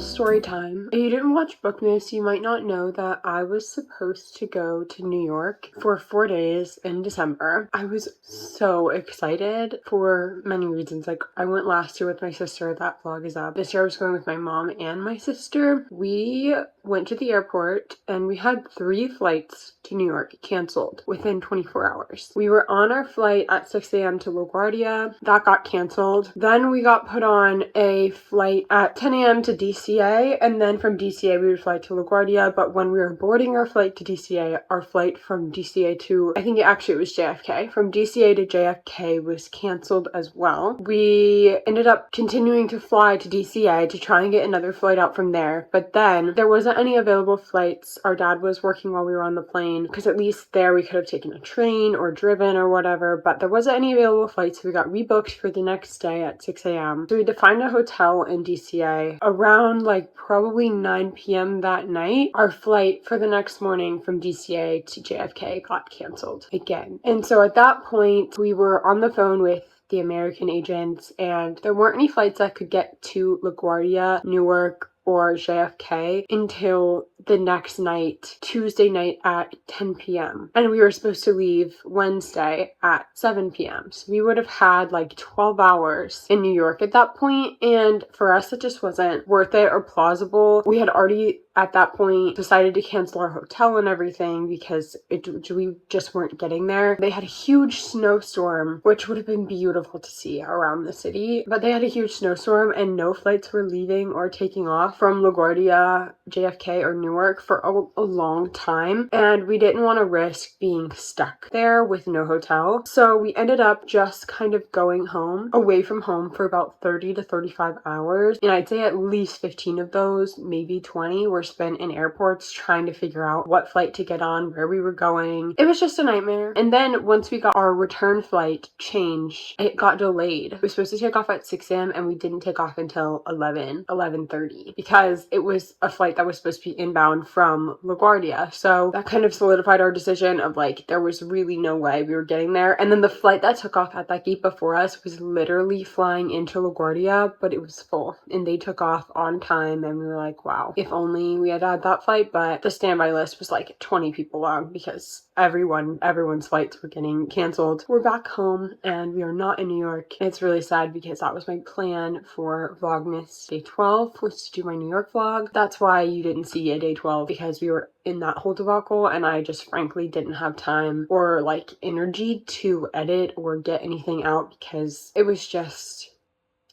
story time. If you didn't watch Bookmas, you might not know that I was supposed to go to New York for 4 days in December. I was so excited for many reasons. Like, I went last year with my sister. That vlog is up. This year I was going with my mom and my sister. We went to the airport and we had 3 flights to New York canceled within 24 hours. We were on our flight at 6 a.m. to LaGuardia. That got canceled. Then we got put on a flight at 10 a.m. to DCA, and then from DCA we would fly to LaGuardia. But when we were boarding our flight to DCA, our flight from DCA to, I think it was JFK, from DCA to JFK was canceled as well. We ended up continuing to fly to DCA to try and get another flight out from there, but then there wasn't any available flights. Our dad was working while we were on the plane, because at least there we could have taken a train or driven or whatever, but there wasn't any available flights, so we got rebooked for the next day at 6 a.m. So we had to find a hotel in DCA around like probably 9 p.m. that night. Our flight for the next morning from DCA to JFK got canceled again. And so at that point, we were on the phone with the American agents, and there weren't any flights that could get to LaGuardia, Newark, or JFK until the next night, Tuesday night at 10 p.m. And we were supposed to leave Wednesday at 7 p.m. So we would have had like 12 hours in New York at that point. And for us, it just wasn't worth it or plausible. We had already at that point decided to cancel our hotel and everything because we just weren't getting there. They had a huge snowstorm, which would have been beautiful to see around the city, but they had a huge snowstorm and no flights were leaving or taking off from LaGuardia, JFK, or Newark for a long time, and we didn't want to risk being stuck there with no hotel. So we ended up just kind of going home, away from home, for about 30 to 35 hours, and I'd say at least 15 of those, maybe 20, were spent in airports trying to figure out what flight to get on, where we were going. It was just a nightmare. And then once we got our return flight changed, it got delayed. We were supposed to take off at 6 a.m. and we didn't take off until 11:30 because it was a flight that was supposed to be inbound from LaGuardia. So that kind of solidified our decision of like, there was really no way we were getting there. And then the flight that took off at that gate before us was literally flying into LaGuardia, but it was full and they took off on time, and we were like, wow, if only we had had that flight. But the standby list was like 20 people long because everyone's flights were getting canceled. We're back home and we are not in New York. It's really sad because that was my plan for Vlogmas day 12, was to do my New York vlog. That's why you didn't see a day 12, because we were in that whole debacle and I just frankly didn't have time or like energy to edit or get anything out because it was just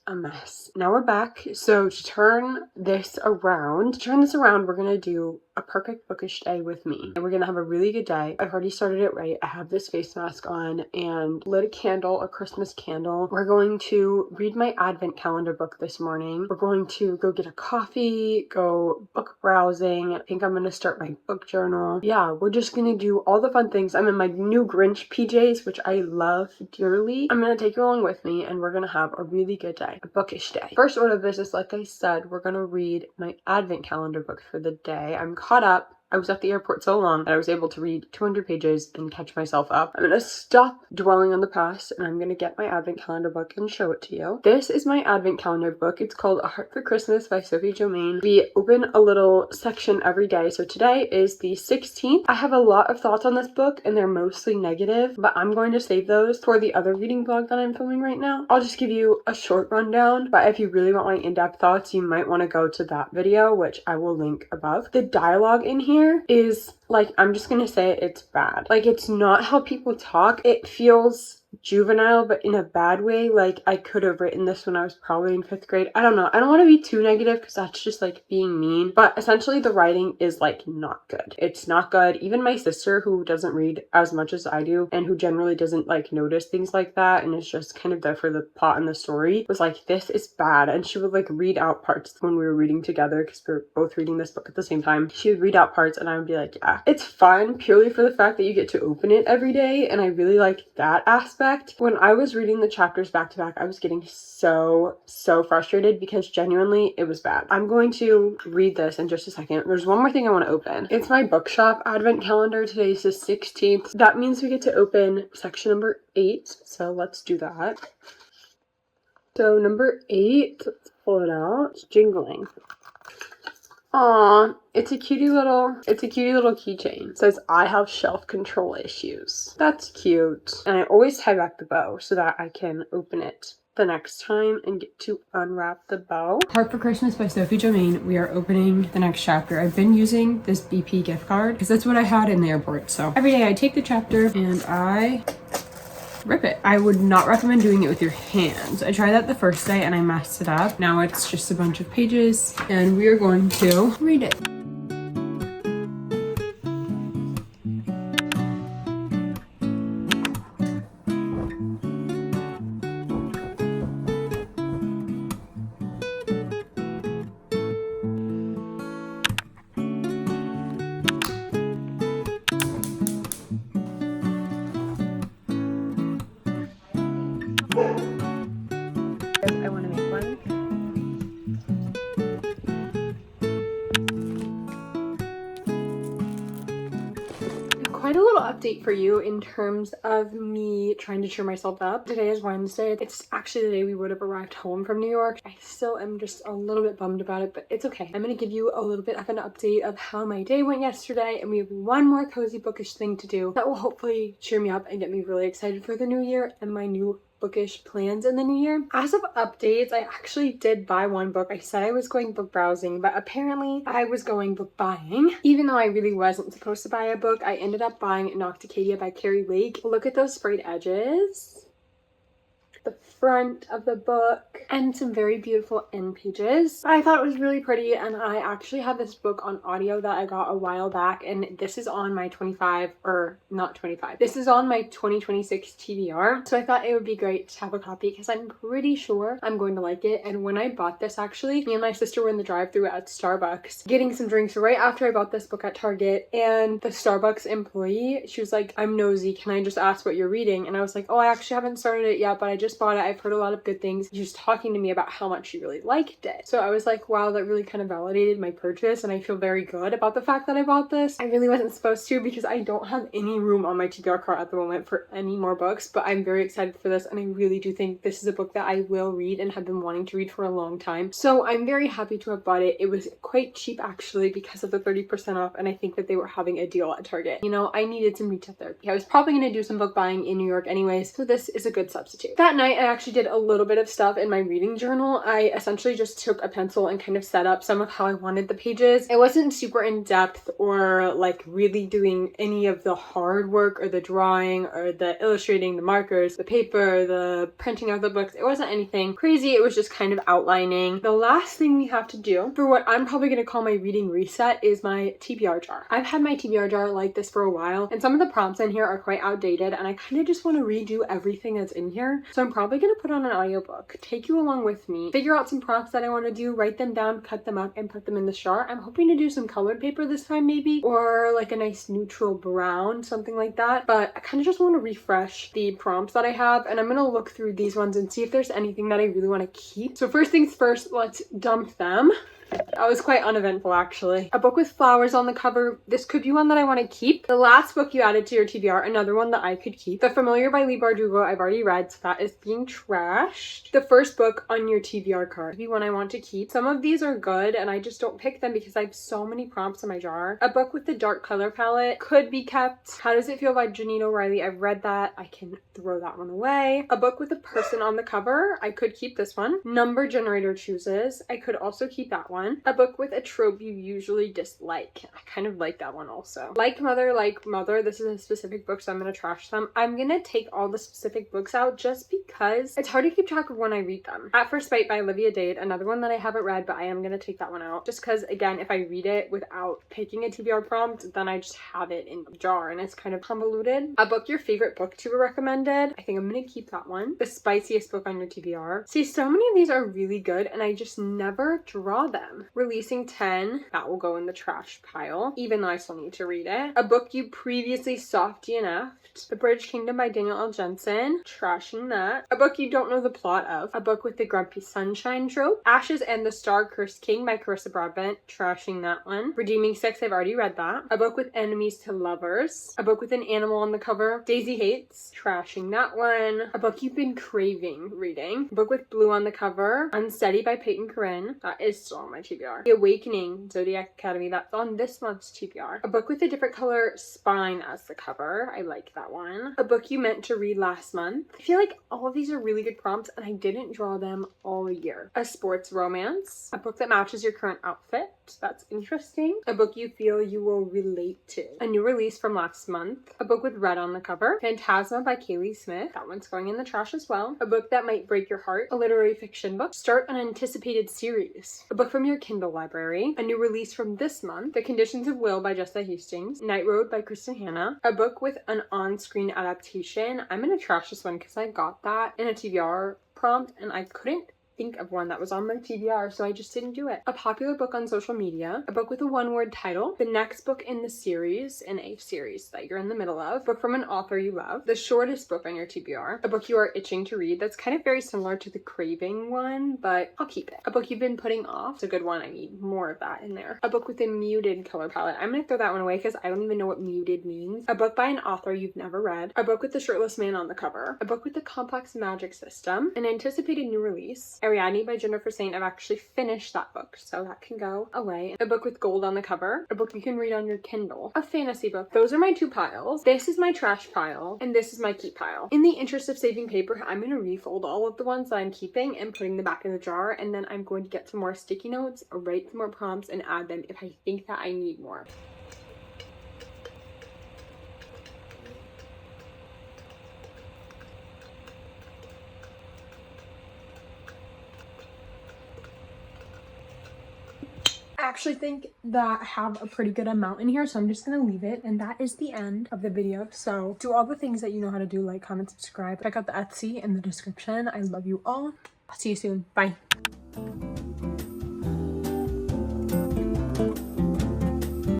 a mess. Now we're back. So to turn this around, we're gonna do a perfect bookish day with me, and we're gonna have a really good day. I've already started it right. I have this face mask on and lit a candle, a Christmas candle. We're going to read my advent calendar book this morning. We're going to go get a coffee, go book browsing. I think I'm gonna start my book journal. Yeah, we're just gonna do all the fun things. I'm in my new Grinch PJs, which I love dearly. I'm gonna take you along with me and we're gonna have a really good day, a bookish day. First order of business, like I said, we're gonna read my advent calendar book for the day. I'm caught up. I was at the airport so long that I was able to read 200 pages and catch myself up. I'm gonna stop dwelling on the past and I'm gonna get my advent calendar book and show it to you. This is my advent calendar book. It's called A Heart for Christmas by Sophie Jomain. We open a little section every day. So today is the 16th. I have a lot of thoughts on this book and they're mostly negative, but I'm going to save those for the other reading vlog that I'm filming right now. I'll just give you a short rundown, but if you really want my in-depth thoughts, you might want to go to that video, which I will link above. The dialogue in here is like, I'm just gonna say it's bad. Like, it's not how people talk. It feels juvenile, but in a bad way. Like, I could have written this when I was probably in 5th grade. I don't know. I don't want to be too negative because that's just like being mean, but essentially the writing is like not good. It's not good. Even my sister, who doesn't read as much as I do and who generally doesn't like notice things like that and is just kind of there for the plot and the story, was like, this is bad. And she would like read out parts when we were reading together because we were both reading this book at the same time. She would read out parts and I would be like, yeah, it's fun purely for the fact that you get to open it every day, and I really like that aspect. When I was reading the chapters back to back, I was getting so frustrated because genuinely it was bad. I'm going to read this in just a second. There's one more thing I want to open. It's my bookshop advent calendar. Today's the 16th. That means we get to open section number 8. So let's do that. So number 8, let's pull it out. It's jingling. Aw, it's a cutie little keychain. It says, I have shelf control issues. That's cute. And I always tie back the bow so that I can open it the next time and get to unwrap the bow. Heart for Christmas by Sophie Germain. We are opening the next chapter. I've been using this BP gift card because that's what I had in the airport. So every day I take the chapter and I rip it. I would not recommend doing it with your hands. I tried that the first day and I messed it up. Now it's just a bunch of pages and we are going to read it. I want to make one. Quite a little update for you in terms of me trying to cheer myself up. Today is Wednesday. It's actually the day we would have arrived home from New York. I still am just a little bit bummed about it, but it's okay. I'm going to give you a little bit of an update of how my day went yesterday, and we have one more cozy bookish thing to do that will hopefully cheer me up and get me really excited for the new year and my new bookish plans in the new year. As of updates, I actually did buy one book. I said I was going book browsing, but apparently I was going book buying. Even though I really wasn't supposed to buy a book, I ended up buying Nocticadia by Carrie Lake. Look at those sprayed edges. The front of the book and some very beautiful end pages. I thought it was really pretty, and I actually have this book on audio that I got a while back, and this is on my this is on my 2026 TBR, so I thought it would be great to have a copy because I'm pretty sure I'm going to like it. And when I bought this, actually, me and my sister were in the drive-thru at Starbucks getting some drinks right after I bought this book at Target, and the Starbucks employee, she was like, I'm nosy, can I just ask what you're reading? And I was like, oh, I actually haven't started it yet, but I just bought it. I've heard a lot of good things. She was talking to me about how much she really liked it. So I was like, wow, that really kind of validated my purchase, and I feel very good about the fact that I bought this. I really wasn't supposed to because I don't have any room on my TBR cart at the moment for any more books, but I'm very excited for this, and I really do think this is a book that I will read and have been wanting to read for a long time. So I'm very happy to have bought it. It was quite cheap actually because of the 30% off, and I think that they were having a deal at Target. You know, I needed some retail therapy. I was probably going to do some book buying in New York anyways, so this is a good substitute. That night I actually did a little bit of stuff in my reading journal. I essentially just took a pencil and kind of set up some of how I wanted the pages. It wasn't super in depth or like really doing any of the hard work or the drawing or the illustrating, the markers, the paper, the printing out the books. It wasn't anything crazy. It was just kind of outlining. The last thing we have to do for what I'm probably going to call my reading reset is my TBR jar. I've had my TBR jar like this for a while, and some of the prompts in here are quite outdated, and I kind of just want to redo everything that's in here. So I'm probably going to put on an audiobook, take you along with me, figure out some prompts that I want to do, write them down, cut them up, and put them in the jar. I'm hoping to do some colored paper this time maybe, or like a nice neutral brown, something like that. But I kind of just want to refresh the prompts that I have, and I'm going to look through these ones and see if there's anything that I really want to keep. So first things first, let's dump them. That was quite uneventful actually. A book with flowers on the cover. This could be one that I want to keep. The last book you added to your TBR, another one that I could keep. The Familiar by Leigh Bardugo, I've already read, so that is being trashed. The first book on your TBR card could be one I want to keep. Some of these are good and I just don't pick them because I have so many prompts in my jar. A book with the dark color palette could be kept. How Does It Feel by Janine O'Reilly. I've read that. I can throw that one away. A book with a person on the cover. I could keep this one. Number Generator Chooses. I could also keep that one. A book with a trope you usually dislike. I kind of like that one also. Like Mother. This is a specific book, so I'm going to trash them. I'm going to take all the specific books out just because it's hard to keep track of when I read them. At First Bite by Olivia Dade. Another one that I haven't read, but I am going to take that one out. Just because, again, if I read it without picking a TBR prompt, then I just have it in the jar and it's kind of convoluted. A book your favorite booktuber recommended. I think I'm going to keep that one. The spiciest book on your TBR. See, so many of these are really good and I just never draw them. Releasing 10, that will go in the trash pile, even though I still need to read it. A book you previously soft DNF'd. The British Kingdom by Daniel L. Jensen, trashing that. A book you don't know the plot of. A book with the grumpy sunshine trope. Ashes and the Star-Cursed King by Carissa Broadbent, trashing that one. Redeeming Sex, I've already read that. A book with enemies to lovers. A book with an animal on the cover. Daisy Hates, trashing that one. A book you've been craving reading. A book with blue on the cover. Unsteady by Peyton Corinne, that is still on my my TBR. The Awakening Zodiac Academy, that's on this month's TBR. A book with a different color spine as the cover. I like that one. A book you meant to read last month. I feel like all of these are really good prompts and I didn't draw them all year. A sports romance. A book that matches your current outfit. That's interesting. A book you feel you will relate to. A new release from last month. A book with red on the cover. Phantasma by Kaylee Smith. That one's going in the trash as well. A book that might break your heart. A literary fiction book. Start an anticipated series. A book from your Kindle library. A new release from this month. The Conditions of Will by Jessa Hastings. Night Road by Kristen Hanna. A book with an on-screen adaptation. I'm gonna trash this one because I got that in a TBR prompt and I couldn't think of one that was on my TBR, so I just didn't do it. A popular book on social media. A book with a one-word title. The next book in the series, in a series that you're in the middle of. A book from an author you love. The shortest book on your TBR. A book you are itching to read. That's kind of very similar to the Craving one, but I'll keep it. A book you've been putting off. It's a good one. I need more of that in there. A book with a muted color palette. I'm gonna throw that one away because I don't even know what muted means. A book by an author you've never read. A book with the shirtless man on the cover. A book with the complex magic system. An anticipated new release. Ariadne by Jennifer Saint. I've actually finished that book, so that can go away. A book with gold on the cover. A book you can read on your Kindle. A fantasy book. Those are my two piles. This is my trash pile, and this is my keep pile. In the interest of saving paper, I'm going to refold all of the ones that I'm keeping and putting them back in the jar, and then I'm going to get some more sticky notes, write some more prompts, and add them if I think that I need more. I actually think that I have a pretty good amount in here, so I'm just gonna leave it, and that is the end of the video. So do all the things that you know how to do, like, comment, subscribe, check out the Etsy in the description. I love you all. I'll see you soon. Bye.